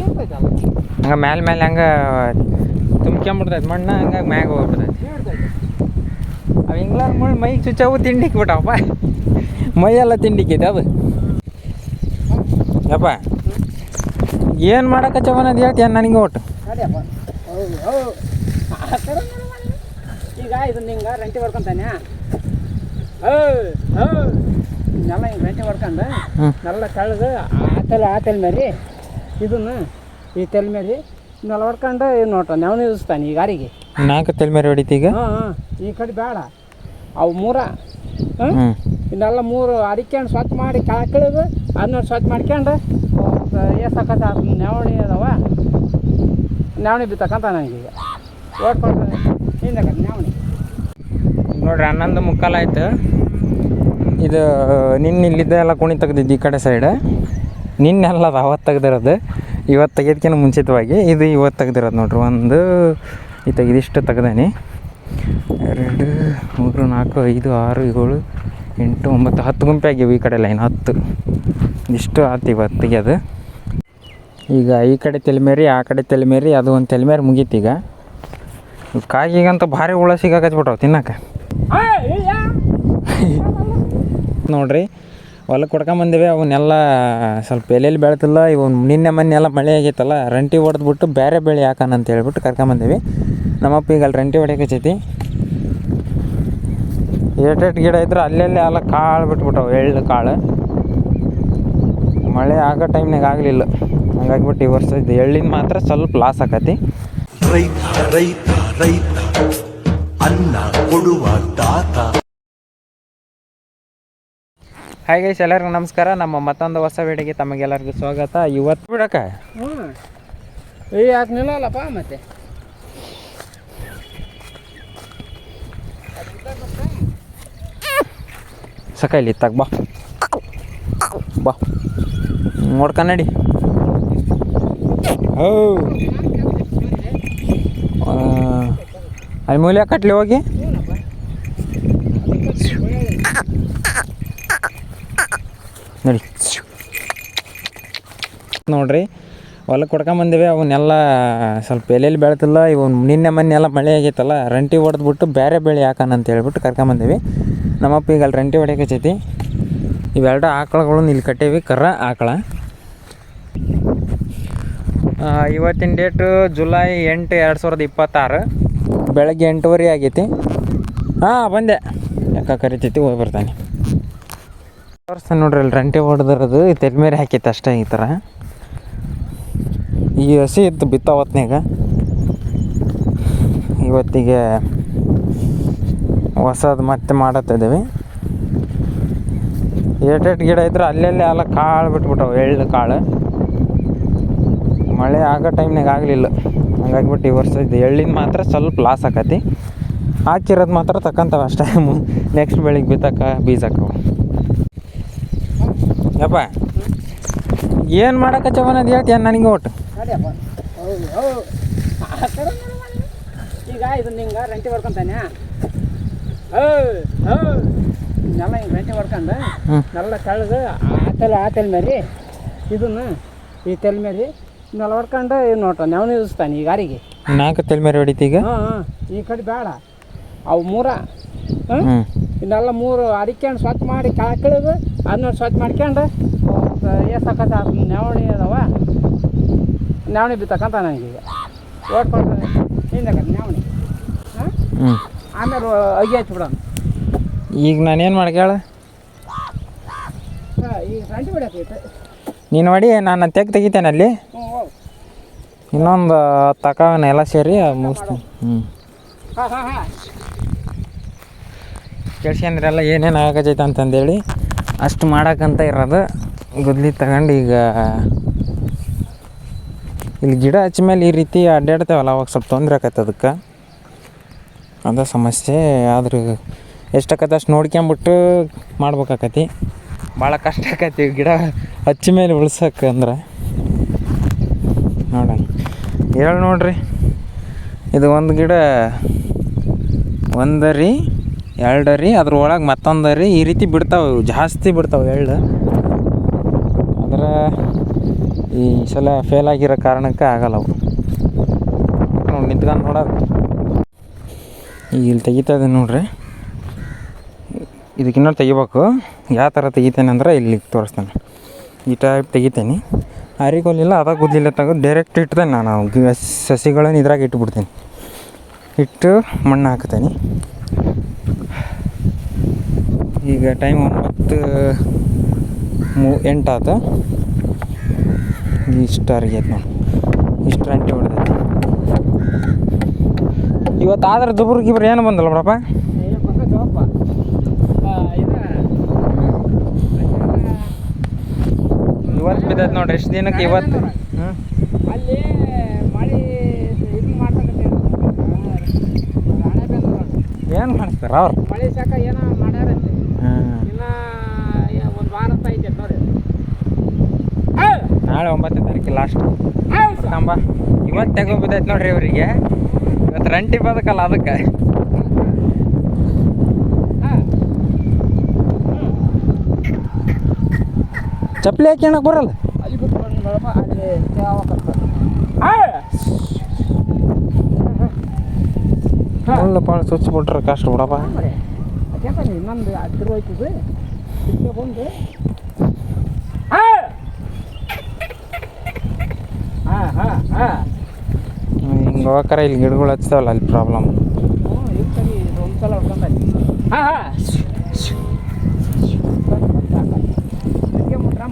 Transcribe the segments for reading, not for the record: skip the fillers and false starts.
ಹಂಗೆ ಮೇಲೆ ಹಂಗೆ ತುಂಬ್ಕೊಂಬಿಡ್ತೈತೆ ಮಣ್ಣು ಹಂಗಾಗಿ ಮ್ಯಾಗ ಹೋಗ್ಬಿಡ್ತೈತಿ. ಅವು ಇಂಗ್ಲಾಂಡ್ ಮುಳ್ಳು ಮೈಗೆ ಚುಚ್ಚಾವು ತಿಂಡಿಕ್ಕೆ ಬಿಟ್ಟವಪ್ಪ, ಮೈಯೆಲ್ಲ ತಿಂಡಿಕ್ಕೈತೆ ಅದು. ಯಪ್ಪ ಏನು ಮಾಡಕಚ್ಚವನ ಅದು ಹೇಳ್ತೀಯ ನನಗೆ ಒಟ್ಟು. ಈಗ ಇದನ್ನ ಹಿಂಗೆ ರಂಟಿ ಹೊಡ್ಕೊಂತಾನೆ, ಇದನ್ನೆಲ್ಲ ಹಿಂಗೆ ರಂಟಿ ಹೊಡ್ಕೊಂಡು ನೆಲ್ಲ ಕಳೆದು ಆತಲ್ ಮೇರಿ ಇದನ್ನು ಈ ತೆಲ್ ಮೇರಿ ಇದನ್ನೆಲ್ಲ ಹೊಡ್ಕೊಂಡು ಇದು ನೋಡ್ರಿ ನಾವು ನಿಲ್ಲಿಸ್ತಾನೆ ಈ ಗಾರಿಗೆ. 4 ತೆಲ್ ಮೇರೆ ಹೊಡಿತಿ ಈಗ. ಈ ಕಡೆ ಬೇಡ, ಅವು ಮೂರ ಇದನ್ನೆಲ್ಲ 3 ಅಡಿಕೊಂಡು ಸ್ವಚ್ಛ ಮಾಡಿ ಕಳೆದು ಅದನ್ನ ಸ್ವಚ್ಛ ಮಾಡ್ಕೊಂಡು ಏಸಕತ್ತ ನೆವಣಿ ಅದಾವ, ನೆವಣಿ ಬಿತ್ತಕ್ಕಂತ ನನಗೀಗ ಓಡ್ಕೊಂಡು ಹಿಂದಕ್ಕ ನೆವಣಿ ನೋಡ್ರಿ 11:15 ಆಯ್ತು. ಇದು ನಿನ್ನೆ ಇಲ್ಲಿದ್ದೆಲ್ಲ ಕುಣಿ ತೆಗ್ದಿದ್ದು ಈ ಕಡೆ ಸೈಡ್. ನಿನ್ನೆಲ್ಲ ಅದು ಅವತ್ತು ತೆಗ್ದಿರೋದು, ಇವತ್ತು ತೆಗೆಯೋದಕ್ಕಿಂತ ಮುಂಚಿತವಾಗಿ ಇದು ಇವತ್ತು ತೆಗ್ದಿರೋದು ನೋಡ್ರಿ. ಒಂದು ಇದಿಷ್ಟು ತೆಗ್ದಾನೆ. 2 3 4 5 6 7 8 9 10 ಗುಂಪೆ ಆಗಿವೆ ಈ ಕಡೆ ಲೈನ್ 10. ಇಷ್ಟು ಆಯ್ತು ಇವತ್ತು ತೆಗಿಯೋದು. ಈಗ ಈ ಕಡೆ ತೆಲಿಮೇರಿ ಆ ಕಡೆ ತೆಲಿಮೇರಿ ಅದು ಒಂದು ತೆಲಿಮೇರಿ ಮುಗೀತು. ಈಗ ಕಾಯಿಗಂತೂ ಭಾರಿ ಹುಳ ಸಿಗಾಕಚ್ಬಿಟ್ಟವು ತಿನ್ನಕ್ಕೆ. ನೋಡ್ರಿ ಹೊಲಕ್ಕೆ ಹೊಡ್ಕೊಂಬಂದಿವೆ. ಅವನ್ನೆಲ್ಲ ಸ್ವಲ್ಪ ಎಲ್ಲೆಲ್ಲಿ ಬೆಳೆತಿಲ್ಲ, ಇವು ನಿನ್ನೆ ಮೊನ್ನೆ ಎಲ್ಲ ಮಳೆ ಆಗೈತಲ್ಲ, ರಂಟಿ ಹೊಡೆದ್ಬಿಟ್ಟು ಬೇರೆ ಬೆಳೆ ಹಾಕೋಣ ಅಂತ ಹೇಳ್ಬಿಟ್ಟು ಕರ್ಕೊಂಬಂದಿವಿ. ನಮ್ಮಪ್ಪ ಈಗ ಅಲ್ಲಿ ರಂಟಿ ಹೊಡ್ಯಕ್ಕೆ ಹಚ್ಚೈತಿ. ಏಟೆಟ್ ಗಿಡ ಇದ್ರೆ ಅಲ್ಲೆಲ್ಲೇ ಎಲ್ಲ ಕಾಳು ಬಿಟ್ಬಿಟ್ಟವು, ಎಳ್ಳು ಕಾಳು. ಮಳೆ ಆಗೋ ಟೈಮ್ನಾಗ ಆಗಲಿಲ್ಲ, ಹಂಗಾಗಿಬಿಟ್ಟು ಈ ವರ್ಷ ಇದು ಎಳ್ಳಿನ ಮಾತ್ರ ಸ್ವಲ್ಪ ಲಾಸ್ ಆಕತಿ. ರೈತ ರೈತ ರೈತ ಅನ್ನ ಕೊಡುವ ದಾತ. ಹಾಯ್ ಗೈಸ್, ಎಲ್ಲರಿಗೂ ನಮಸ್ಕಾರ. ನಮ್ಮ ಮತ್ತೊಂದು ಹೊಸ ವಿಡಿಯೋಗೆ ತಮಗೆಲ್ಲರಿಗೂ ಸ್ವಾಗತ. ಇವತ್ತು ಬಿಡಕ್ಕ ಯಾಕೆ ನಿಲ್ಲಲ್ಲಪ್ಪ ಮತ್ತೆ ಸಕಾಯ್ಲಿ ತಗ ಬಾ ಬಾ ನೋಡ್ಕ ನಡಿ. ಅಲ್ಲಿ ಮೂಲೆ ಕಟ್ಲಿ ಹೋಗಿ ನೋಡಿ. ನೋಡ್ರಿ ಹೊಲಕ್ಕೆ ಹೊಡ್ಕೊಂಬಂದಿವೆ. ಅವನ್ನೆಲ್ಲ ಸ್ವಲ್ಪ ಎಲ್ಲೆಲ್ಲಿ ಬೆಳೆತಿಲ್ಲ, ಇವು ನಿನ್ನೆ ಮೊನ್ನೆ ಎಲ್ಲ ಮಳೆ ಆಗೈತಲ್ಲ, ರಂಟಿ ಹೊಡೆದ್ಬಿಟ್ಟು ಬೇರೆ ಬೆಳೆ ಹಾಕೋಣ ಅಂತ ಹೇಳ್ಬಿಟ್ಟು ಕರ್ಕೊಂಬಂದಿವಿ. ನಮ್ಮಪ್ಪ ಈಗ ಅಲ್ಲಿ ರಂಟಿ ಹೊಡ್ಯಕ್ಕೆ ಹಚ್ಚೈತಿ. ಇವೆರಡು ಆಕಳುಗಳನ್ನ ಇಲ್ಲಿ ಕಟ್ಟೇವಿ, ಕರ್ರ ಆಕಳ. ಇವತ್ತಿನ ಡೇಟು ಜುಲೈ 8 2026 ಬೆಳಗ್ಗೆ 8:15 ಆಗೈತಿ. ಬಂದೆ ಯಾಕೆ ಕರಿತೈತಿ, ಹೋಗಿ ಬರ್ತಾನೆ. ತೋರಿಸ್ತಾನೆ ನೋಡ್ರಿ ಅಲ್ಲಿ ರಂಟಿ ಹೊಡೆದಿರೋದು ತೆಲ್ಮೇರೆ ಹಾಕೈತೆ ಅಷ್ಟೇ. ಈ ಥರ ಈ ಹಸಿ ಇತ್ತು ಬಿತ್ತಾವತ್ನಾಗ. ಇವತ್ತಿಗೆ ಹೊಸದು ಮತ್ತೆ ಮಾಡತ್ತಿದ್ದೀವಿ. ಏಟೆಟ್ ಗಿಡ ಇದ್ರೆ ಅಲ್ಲೆಲ್ಲೇ ಎಲ್ಲ ಕಾಳು ಬಿಟ್ಬಿಟ್ಟವು, ಎಳ್ಳು ಕಾಳು. ಮಳೆ ಆಗೋ ಟೈಮ್ನಾಗ ಆಗಲಿಲ್ಲ, ಹಂಗಾಗಿಬಿಟ್ಟು ಈ ವರ್ಷ ಇದು ಎಳ್ಳಿನ ಮಾತ್ರ ಸ್ವಲ್ಪ ಲಾಸ್ ಆಕತಿ. ಹಾಕಿರೋದು ಮಾತ್ರ ತಕ್ಕಂತವ ಅಷ್ಟೇ. ನೆಕ್ಸ್ಟ್ ಬೆಳಿಗ್ಗೆ ಬಿತ್ತಕ್ಕ ಬೀಜ ಹಾಕವು. ಯಪ್ಪ ಏನು ಮಾಡಕಚ್ಚವನ ಅದು ಹೇಳ್ತೀಯ ನನಗೆ ಒಟ್ಟು. ಈಗ ಇದನ್ನ ಹಿಂಗೆ ರಂಟಿ ಹೊಡ್ಕೊಂತಾನೆ, ಇದನ್ನೆಲ್ಲ ಹಿಂಗೆ ರಂಟಿ ಹೊಡ್ಕೊಂಡು ನೆಲ್ಲ ಕಳೆದು ಆತಲ್ ಮೇರಿ ಇದನ್ನು ಈ ತೆಲ್ ಮೇರಿ ಇದನ್ನೆಲ್ಲ ಹೊಡ್ಕೊಂಡು ಇದು ನೋಡ್ರಿ ನಾವು ನಿಲ್ಲಿಸ್ತಾನೆ ಈ ಗಾರಿಗೆ. 4 ತೆಲ್ ಮೇರೆ ಹೊಡಿತಿ ಈಗ. ಈ ಕಡೆ ಬೇಡ, ಅವು ಮೂರ ಇದನ್ನೆಲ್ಲ 3 ಅಡಿಕೊಂಡು ಸ್ವಚ್ಛ ಮಾಡಿ ಕಳೆದು ಅದನ್ನ ಸ್ವಚ್ಛ ಮಾಡ್ಕೊಂಡು ಏಸಕತ್ತ ನೆವಣಿ ಅದಾವ, ನೆವಣಿ ಬಿತ್ತಕ್ಕಂತ ನನಗೀಗ ಓಡ್ಕೊಂಡು ಹಿಂದಕ್ಕ ನೆವಣಿ. ಆಮೇಲೆ ಅಗಿ ಹಚ್ಬಿಡೋಣ. ಈಗ ನಾನೇನು ಮಾಡಿ ಕೇಳ, ಈಗ ರಂಟಿ ಬಿಡೋಕೈತೆ ನೀನು ಹೊಡಿ, ನಾನು ತೆಗಿತೇನೆ ಅಲ್ಲಿ. ಇನ್ನೊಂದು ತಕವನ್ನ ಎಲ್ಲ ಸೇರಿ ಮುಗಿಸ್ತೀನಿ. ಕೇಳ್ಸ್ಕೊಂಡ್ರೆಲ್ಲ ಏನೇನು ಆಗತೈತೆ ಅಂತಂದೇಳಿ ಅಷ್ಟು ಮಾಡೋಕ್ಕಂತ ಇರೋದು. ಗುದ್ಲಿ ತಗೊಂಡು ಈಗ ಇಲ್ಲಿ ಗಿಡ ಹಚ್ಚ ಮೇಲೆ ಈ ರೀತಿ ಅಡ್ಡಾಡ್ತೇವಲ್ಲ, ಅವಾಗ ಸ್ವಲ್ಪ ತೊಂದರೆ ಆಕೈತೆ ಅದಕ್ಕೆ. ಅದ ಸಮಸ್ಯೆ. ಆದ್ರೆ ಎಷ್ಟಾಕತ್ತೆ ಅಷ್ಟು ನೋಡ್ಕೊಂಬಿಟ್ಟು ಮಾಡ್ಬೇಕಾಕತಿ. ಭಾಳ ಕಷ್ಟ ಆಕೈತಿ ಗಿಡ ಹಚ್ಚ ಮೇಲೆ ಉಳ್ಸೋಕೆ ಅಂದ್ರೆ. ನೋಡೋಣ ಹೇಳಿ ನೋಡ್ರಿ, ಇದು ಒಂದು ಗಿಡ 1 ಅರಿ 2 ಅರಿ, ಅದ್ರೊಳಗೆ ಮತ್ತೊಂದು ಅರಿ, ಈ ರೀತಿ ಬಿಡ್ತಾವೆ. ಜಾಸ್ತಿ ಬಿಡ್ತಾವೆ ಎಳ್ಳು. ಅದರ ಈ ಸಲ ಫೇಲ್ ಆಗಿರೋ ಕಾರಣಕ್ಕೆ ಆಗಲ್ಲ ಅವು ನೋಡಿ ನಿಂತ್ಕೊಂಡು ನೋಡೋದು. ಈಗ ಇಲ್ಲಿ ತೆಗಿತಾ ಇದೆ ನೋಡ್ರಿ, ಇದಕ್ಕಿನ್ನೂ ತೆಗಿಬೇಕು. ಯಾವ ಥರ ತೆಗಿತೇನೆ ಅಂದ್ರೆ ಇಲ್ಲಿ ತೋರಿಸ್ತೇನೆ. ಈ ಟೈಪ್ ತೆಗಿತೇನೆ. ಅರಿಗೊಲ್ಲಿಲ್ಲ ಅದಾಗ ಗುದ್ಲಿಲ್ಲ ತೆಗೆದು ಡೈರೆಕ್ಟ್ ಇಟ್ತೇನೆ. ನಾನು ಸಸಿಗಳನ್ನು ಇದ್ರಾಗ ಇಟ್ಬಿಡ್ತೀನಿ. ಇಟ್ಟು ಮಣ್ಣು ಹಾಕ್ತೇನೆ. ಈಗ ಟೈಮ್ 9:08 ಆಯ್ತು. ಇಷ್ಟು ಅರಿಗೈತೆ ನೋಡಿ, ಇಷ್ಟು ರಂಟಿ ಹೊಡೆದೈತಿ. ಇವತ್ತು ಆದ್ರೆ ದುಬ್ರು ಏನು ಬಂದಲ್ಲ ಬಿಡಪ್ಪ. ಇವತ್ತು ಬಿದ್ದೈತೆ ನೋಡ್ರಿ. ಎಷ್ಟು ದಿನಕ್ಕೆ ಇವತ್ತು ಅಲ್ಲಿ ಮಳೆ ಇದು ಮಾಡ್ತಕ್ಕಂಥ ಏನು ಮಾಡಿಸ್ತಾರ ಅವ್ರು? ಮಳೆ ಶಾಖ ಏನೋ ಮಾಡ್ಯಾರಂತೆ. ಹಾಂ, ಇನ್ನು ಒಂದು ವಾರ ಅಂತ ಐತೆ ನೋಡಿ. ನಾಳೆ 9ನೇ ತಾರೀಕು ಲಾಸ್ಟ್ ಕಂಬ. ಇವತ್ತು ತೆಗೋ ಬಿದ್ದೈತೆ ನೋಡ್ರಿ ಇವರಿಗೆ. ಇವತ್ತು ರಂಟಿ ಬದಕಲ್ಲ ಅದಕ್ಕೆ. ಚಪ್ಪಲಿ ಹಾಕಿ ಏನಕ್ಕೆ ಬರಲ್ಲ? ಅಲ್ಲಿ ಬಿಟ್ಕೊಂಡು ನೋಡಪ್ಪ, ಅಲ್ಲಿ ಒಳ್ಳೆ ಪಾಳು ಸ್ವಚ್ಛ ಬಿಟ್ರೆ ಕಷ್ಟ ಬಿಡಪ್ಪ. ಅದ್ಯಾಕೆ ಇನ್ನೊಂದು ಹತ್ತಿರ ಹೋಯ್ತದೆ ಬಂದು ಹಿಂಗೆ ಹೋಗಾರ ಇಲ್ಲಿ ಗಿಡಗಳು ಹಚ್ತಾವಲ್ಲ ಅಲ್ಲಿ ಪ್ರಾಬ್ಲಮ್. ಇರ್ತದೆ ಒಂದು ಸಲ ಹೊಡ್ಕೊಂಡಲ್ಲಿ.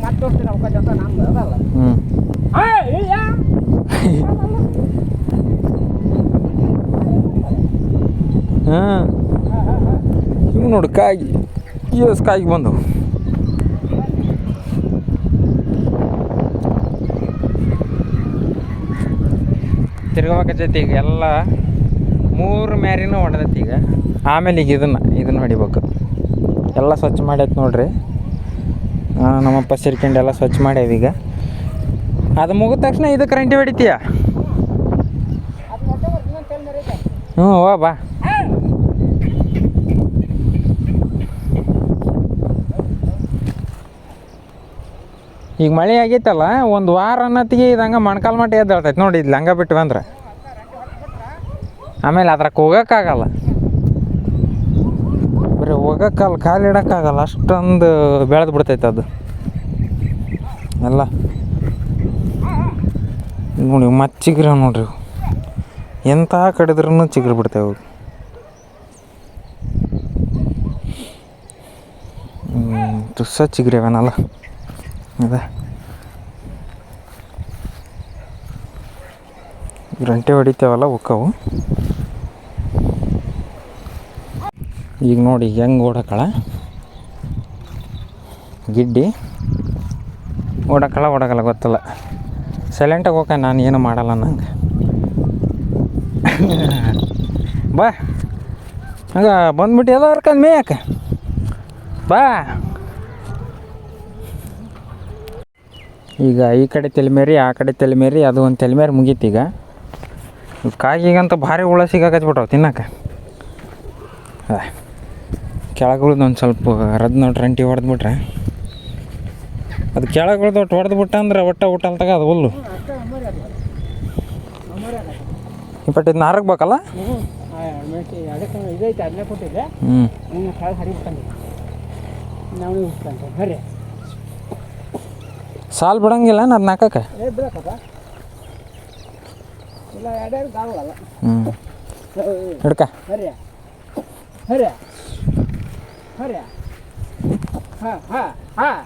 ಮತ್ತೆ ತೋರಿಸ್ತೀನಿ ಅವಕಾಶ ಅಂತ ನಮ್ದು ಅದಲ್ಲ. ಹಾಂ, ಇವು ನೋಡಿ ಕಾಯಿ ಕಾಯಿಗೆ ಬಂದವು. ತಿರ್ಗಬೇಕೈತಿ ಈಗ ಎಲ್ಲ 3 ಮ್ಯಾರಿನೂ ಹೊಡೆದೈತಿ ಈಗ. ಆಮೇಲೆ ಈಗ ಇದನ್ನು ಹೊಡಿಬೇಕು. ಎಲ್ಲ ಸ್ವಚ್ಛ ಮಾಡೈತೆ ನೋಡ್ರಿ. ನಮ್ಮಪ್ಪ ಸೇರ್ಕೊಂಡು ಎಲ್ಲ ಸ್ವಚ್ಛ ಮಾಡ್ಯಾವ. ಈಗ ಅದು ಮುಗಿದ ತಕ್ಷಣ ಇದಕ್ಕೆ ರಂಟಿ ಹೊಡಿತೀಯ. ಹ್ಞೂ ವಾ ಬಾ. ಈಗ ಮಳೆ ಆಗೈತಲ್ಲ, ಒಂದು ವಾರ ಅನ್ನತ್ತಿಗೆ ಇದು ಹಂಗೆ ಮೊಣಕಾಲು ಮಟ್ಟ ಎದ್ದೇಳ್ತೈತೆ ನೋಡಿ. ಇದು ಹಂಗೆ ಬಿಟ್ಟು ಬಂದ್ರೆ ಆಮೇಲೆ ಅದ್ರಾಗ ಹೋಗೋಕ್ಕಾಗಲ್ಲ. ಬರೀ ಹೋಗೋಕ್ಕಲ್ಲ, ಕಾಲು ಇಡೋಕ್ಕಾಗಲ್ಲ, ಅಷ್ಟೊಂದು ಬೆಳೆದು ಬಿಡ್ತೈತೆ ಅದು ಎಲ್ಲ. ನೋಡಿ ಮತ್ತೆ ಚಿಗ್ರಿ ನೋಡ್ರಿ, ಎಂಥ ಕಡಿದ್ರೂ ಚಿಗ್ರಿ ಬಿಡ್ತೇವೆ. ತುಸ ಚಿಗ್ರಿ ಅವನಲ್ಲ ಅದ. ರಂಟೆ ಹೊಡಿತೇವಲ್ಲ ಉಕ್ಕವು. ಈಗ ನೋಡಿ ಹೆಂಗೆ ಓಡಕಳ ಗಿಡ್ಡಿ ಓಡಕಲ್ಲ ಗೊತ್ತಲ್ಲ. ಸೈಲೆಂಟಾಗಿ ಹೋಗ, ನಾನು ಏನು ಮಾಡಲ್ಲ ನಂಗೆ. ಬಾ ಹಂಗೆ ಬಂದ್ಬಿಟ್ಟು ಎಲ್ಲ ಹರ್ಕಂದು ಮೇಯಕ್ಕೆ ಬಾ. ಈಗ ಈ ಕಡೆ ತೆಲಿಮೇರಿ, ಆ ಕಡೆ ತೆಲಿಮೇರಿ, ಅದು ಒಂದು ತೆಲಿಮೇರಿ ಮುಗೀತು. ಈಗ ಕಾಯಿಗಂತ ಭಾರಿ ಹುಳ ಸಿಗಾಕತ್ಬಿಟ್ಟವು ತಿನ್ನಕ್ಕೆ. ಕೆಳಗುಳ್ದು ಒಂದು ಸ್ವಲ್ಪ ರದ್ದು ನೋಡಿ ರಂಟಿ ಹೊಡೆದ್ಬಿಟ್ರೆ ಅದು ಕೆಳಗುಳ್ದು ಒಟ್ಟು ಹೊಡೆದ್ಬಿಟ್ಟ ಅಂದ್ರೆ ಊಟ ಅಲ್ತಾಗ ಅದು ಹುಲ್ಲು ಇಪ್ಪಟ್ಟು ಇದನ್ನ ಹಾರಕ್ಬೇಕಲ್ಲ. ಇದೈತೆ ಅದನ್ನೇ ಕೊಟ್ಟಿದ್ದೆ. ಕೆಳಗೆ ಹರಿಬಿಟ್ಟಂಗೆ ನಾವು ಬರ್ರಿ. ಸಾಲು ಬಿಡಂಗಿಲ್ಲ ಅದನ್ನ ಹಾಕಕ್ಕೆ. ಬಿಡಕ್ಕಪ್ಪ ಇಲ್ಲ, ಎರಡೆರಡು ಗಾವಲ್ಲ. ಹಿಡ್ಕ ಹರಿಯ ಹರಿಯ ಹರಿಯ. ಹಾಂ ಹಾಂ ಹಾಂ,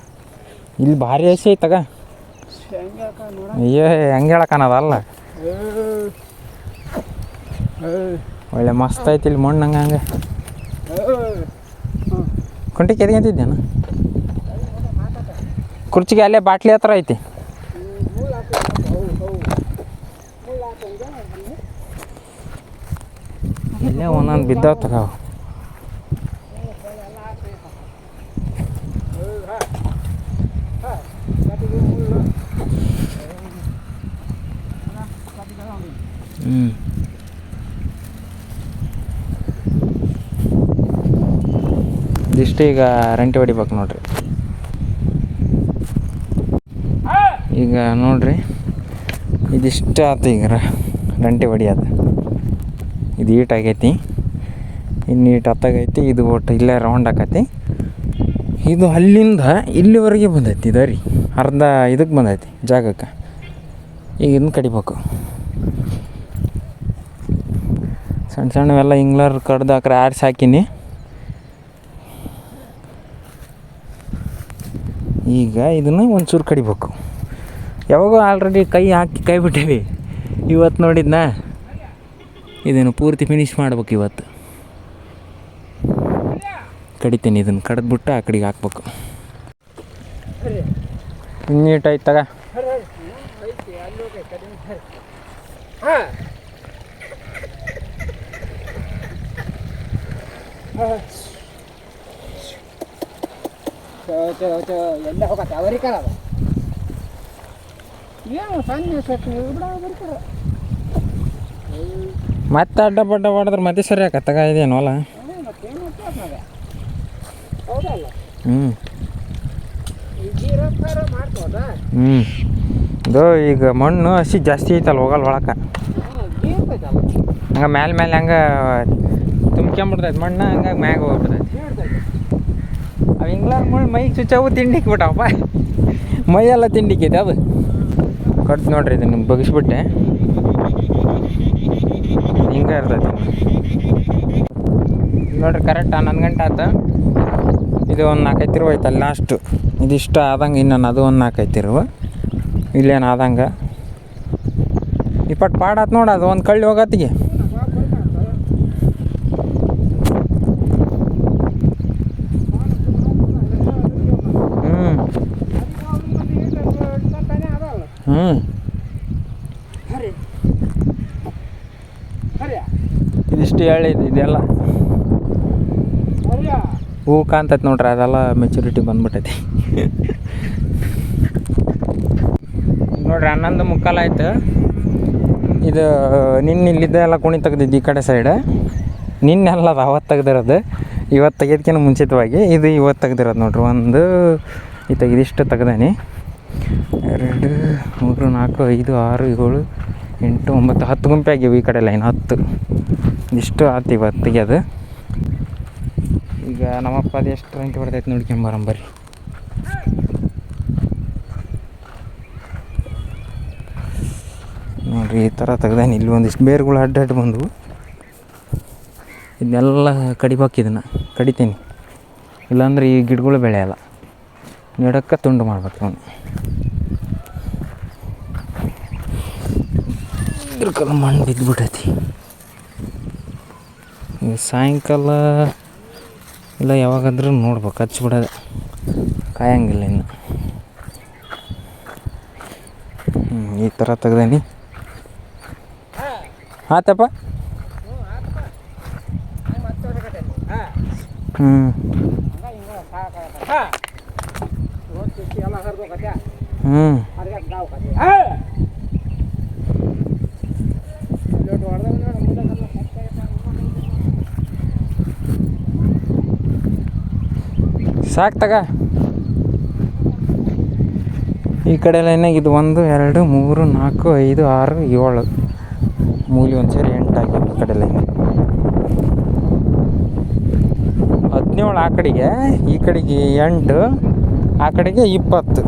ಇಲ್ಲಿ ಭಾರಿ ಹಸಿ ಐತಗ. ಅಯ್ಯೋ ಹೆಂಗೆ ಹೇಳಕ್ಕನದಲ್ಲ, ಒಳ್ಳೆ ಮಸ್ತ್ ಐತಿ ಇಲ್ಲಿ ಮಣ್ಣು ಹಂಗೆ. ಕುಂಟಿಗೆ ಎದ್ಗಂತಿದ್ದೇನು? ಕುರ್ಚಿಗೆ ಅಲ್ಲೇ ಬಾಟ್ಲಿ ಹತ್ರ ಐತಿ. ಇಲ್ಲೇ ಒಂದೊಂದು ಬಿದ್ದಾವ ತಗೋ. ಇದಿಷ್ಟು ಈಗ ರಂಟಿ ಹೊಡಿಬೇಕು ನೋಡ್ರಿ. ಈಗ ನೋಡ್ರಿ ಇದಿಷ್ಟು ಆಯ್ತು ಈಗ ರಂಟೆ ಹೊಡಿಯೋದು. ಇದು ಈಟ್ ಆಗೈತಿ, ಇನ್ನು ಈಟ್ ಹತ್ತಾಗೈತಿ. ಇದು ಒಟ್ಟು ಇಲ್ಲೇ ರೌಂಡ್ ಆಕೈತಿ. ಇದು ಅಲ್ಲಿಂದ ಇಲ್ಲಿವರೆಗೆ ಬಂದೈತಿ. ಇದು ರೀ ಅರ್ಧ ಇದಕ್ಕೆ ಬಂದೈತಿ ಜಾಗಕ್ಕೆ. ಈಗ ಇದನ್ನ ಕಡಿಬೇಕು. ಸಣ್ಣ ಸಣ್ಣವೆಲ್ಲ ಹಿಂಗ್ಲರ್ ಕಡ್ದು ಆಕಡೆ ಆರಿಸಿ ಹಾಕಿನಿ. ಈಗ ಇದನ್ನು ಒಂಚೂರು ಕಡಿಬೇಕು. ಯಾವಾಗೋ ಆಲ್ರೆಡಿ ಕೈ ಹಾಕಿ ಕೈ ಬಿಟ್ಟೇವಿ. ಇವತ್ತು ನೋಡಿದ್ನಾ, ಇದನ್ನು ಪೂರ್ತಿ ಫಿನಿಶ್ ಮಾಡ್ಬೇಕು. ಇವತ್ತು ಕಡಿತೀನಿ. ಇದನ್ನು ಕಡ್ದುಬಿಟ್ಟು ಆ ಕಡೆಗೆ ಹಾಕ್ಬೇಕು. ನೀಟಾಯ್ತು ತಗ. ಎಲ್ಲ ಹೋಗತ್ತೆ ಅವರಿ ಕಾಲ ಏನು ಸಣ್ಣ ಮತ್ತೆ ಅಡ್ಡ ಬಡ್ಡ ಹೊಡೆದ್ರೆ ಮತ್ತೆ ಸರಿ ಆಕತ್ತಗ. ಇದೇನು ಹೊಲ? ಹೌದಲ್ಲ? ಹ್ಞೂ ಮಾಡ್ಬೋದಾ? ಇದು ಈಗ ಮಣ್ಣು ಹಸಿ ಜಾಸ್ತಿ ಐತಲ್ಲ, ಹೋಗಲ್ಲ ಒಳಕ್ಕೆ. ಹಂಗೆ ಮೇಲೆ ಮೇಲೆ ಹಂಗೆ ತುಂಬ್ಕೊಂಬಿಡ್ತೈತೆ ಮಣ್ಣು, ಹಂಗಾಗಿ ಮ್ಯಾಗ ಹೋಗ್ಬಿಡ್ತೈತಿ. ಅವು ಹಿಂಗ್ಲಾರ ಮಣ್ಣು ಮೈಗೆ ಚುಚ್ಚಾವು ತಿಂಡಿಕ್ಕೆ ಬಿಟ್ಟವಪ್ಪ. ಮೈಯೆಲ್ಲ ತಿಂಡಿಕ್ಕೈತೆ ಅದು. ಕಟ್ ನೋಡ್ರಿ ಇದನ್ನು ಬಗ್ಗಿಸ್ಬಿಟ್ಟೆ, ಹಿಂಗೆ ಇರ್ತೈತಿ ನೋಡ್ರಿ. ಕರೆಕ್ಟ್ 11 ಗಂಟೆ ಆಯ್ತು. ಇದು ಒಂದು 4-5 ತಿರುವು ಐತಲ್ಲ ಲಾಸ್ಟು. ಇದಿಷ್ಟು ಆದಂಗೆ ಇನ್ನೊಂದು ಅದು ಒಂದು 4-5 ತಿರುವು. ಇಲ್ಲೇನು ಆದಂಗೆ ಇಪ್ಪಟ್ಟು ಪಾಡಾತ್ ನೋಡು. ಅದು ಒಂದು ಕಳ್ಳಿ ಹೋಗತ್ತಿಗೆ. ಇದಿಷ್ಟು ಹೇಳಿದ್ದು ಇದೆಲ್ಲ ಹೂ ಕಾಣ್ತೈತೆ ನೋಡ್ರಿ. ಅದೆಲ್ಲ ಮೆಚುರಿಟಿ ಬಂದ್ಬಿಟ್ಟೈತಿ ನೋಡ್ರಿ. 11:15 ಆಯ್ತು. ಇದು ಇಲ್ಲಿದ್ದೆಲ್ಲ ಕುಣಿ ತೆಗ್ದಿದ್ದು ಈ ಕಡೆ ಸೈಡ್. ನಿನ್ನೆಲ್ಲ ಅದು ಅವತ್ತು ತೆಗ್ದಿರೋದು. ಇವತ್ತು ತೆಗೆಯೋದಕ್ಕಿಂತ ಮುಂಚಿತವಾಗಿ ಇದು ಇವತ್ತು ತೆಗ್ದಿರೋದು ನೋಡ್ರಿ. ಒಂದು ಇದಿಷ್ಟು ತೆಗ್ದಾನಿ. 2, 3, 4, 5, 6, 7, 8, 9, 10 ಗುಂಪೆ ಆಗಿವೆ ಈ ಕಡೆ ಲೈನ್. 10 ಇಷ್ಟು ಆಯ್ತು ಇವತ್ತು ತೆಗಿಯೋದು. ಈಗ ನಮ್ಮಪ್ಪ ಅದು ಎಷ್ಟು ರಂಟಿ ಬರ್ತೈತೆ ನೋಡ್ಕೊಂಬರಂಬರಿ. ನೋಡಿರಿ ಈ ಥರ ತೆಗ್ದಾನೆ. ಇಲ್ಲಿ ಒಂದಿಷ್ಟು ಬೇರುಗಳು ಅಡ್ಡ ಬಂದವು. ಇದನ್ನೆಲ್ಲ ಕಡಿಬೇಕು. ಇದನ್ನು ಕಡಿತೀನಿ, ಇಲ್ಲಾಂದ್ರೆ ಈ ಗಿಡಗಳು ಬೆಳೆಯಲ್ಲ. ನೆಡಕ್ಕೆ ತುಂಡು ಮಾಡ್ಬೇಕು ಅವನು. ಇದ್ರಕಲ್ಲ ಮಣ್ಣು ಬಿದ್ದುಬಿಟ್ಟೈತಿ. ಸಾಯಂಕಾಲ ಇಲ್ಲ ಯಾವಾಗಾದ್ರೂ ನೋಡ್ಬೇಕು, ಹಚ್ಬಿಡೋದು. ಕಾಯಂಗಿಲ್ಲ ಇನ್ನು. ಈ ಥರ ತೆಗ್ದಾನಿ. ಆತಪ್ಪ. ಸಾಕು ತಗ. ಈ ಕಡೆ ಲೈನಾಗ ಇದು 1, 2, 3, 4, 5, 6, 7 ಮೂಲಿ ಒಂದು ಸೇರಿ 8 ಆಗಿ ಈ ಕಡೆ ಲೈನ್ 17. ಆ ಕಡೆಗೆ, ಈ ಕಡೆಗೆ 8, ಆ ಕಡೆಗೆ 20.